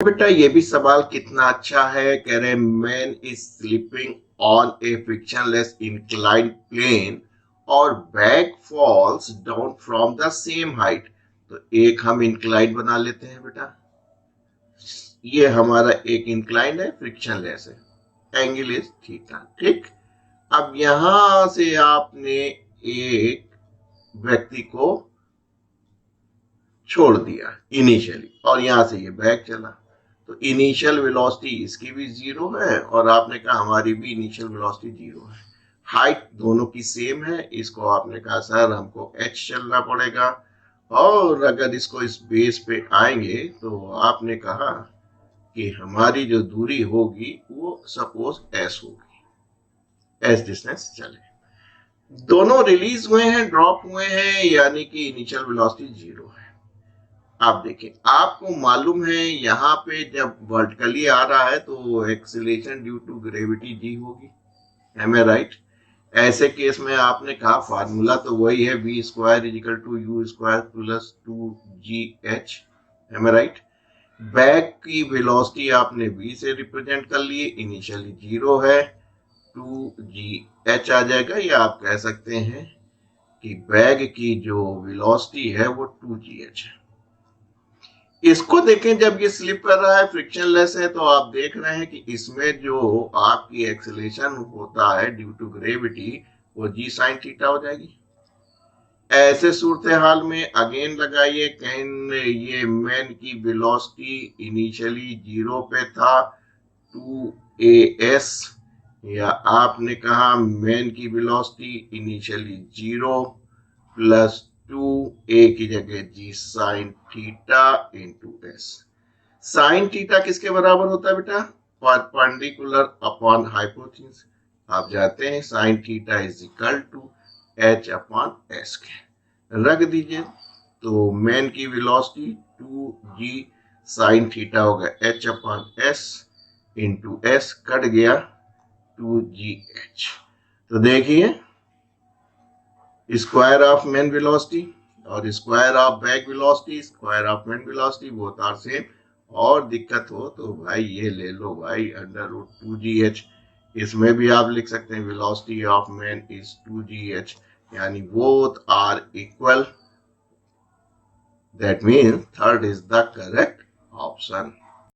बेटा ये भी सवाल कितना अच्छा है। कह रहे man is sleeping on a frictionless inclined plane और bag falls down from the same height. तो एक हम इंक्लाइंड बना लेते हैं बेटा। ये हमारा एक इंक्लाइंड है, फ्रिक्शनलेस है, एंगल इज थीटा। ठीक, अब यहां से आपने एक व्यक्ति को छोड़ दिया इनिशियली और यहां से ये बैक चला, तो इनिशियल वेलोसिटी इसकी भी जीरो है और आपने कहा हमारी भी इनिशियल वेलोसिटी जीरो है। हाइट दोनों की सेम है। इसको आपने कहा सर हमको h चलना पड़ेगा और अगर इसको इस बेस पे आएंगे तो आपने कहा कि हमारी जो दूरी होगी वो सपोज s होगी, s डिस्टेंस चले। दोनों रिलीज हुए हैं, ड्रॉप हुए हैं, यानी कि इनिशियल वेलोसिटी जीरो है। आप देखें, आपको मालूम है यहाँ पे जब वर्टिकली आ रहा है तो acceleration due to gravity g होगी, एम आई राइट। ऐसे केस में आपने कहा फार्मूला तो वही है, v square equal to u square plus 2gh, am I right. Back की वेलोसिटी आपने v से रिप्रेजेंट कर लिए, इनिशियली जीरो है, 2gh आ जाएगा, या आप कह सकते हैं कि बैग की जो वेलोसिटी है वो 2gh है। इसको देखें, जब ये स्लिप कर रहा है फ्रिक्शनलेस है तो आप देख रहे हैं कि इसमें जो आपकी एक्सेलरेशन होता है ड्यू टू ग्रेविटी वो जी साइन थीटा हो जाएगी। ऐसे सूरत हाल में अगेन लगाइए, कहीं ये मैन की वेलोसिटी इनिशियली जीरो पे था 2as, या आपने कहा मैन की velocity initially zero plus 2a की जगह g sine theta into s. Sine theta किसके बराबर होता है बेटा? Perpendicular upon hypotenuse. आप जाते हैं sine theta is equal to h upon s के, रख दीजिए तो मैन की वेलोसिटी 2g साइन थीटा होगा h upon s into s, cut गया 2gh। तो देखिए स्क्वायर ऑफ मैन वेलोसिटी और square of bag velocity, square of man velocity both are same. और दिक्कत हो तो भाई ये ले लो भाई अंडर रूट 2gh। इसमें भी आप लिख सकते हैं velocity of man is 2gh, यानी both are equal. That means third is the correct option.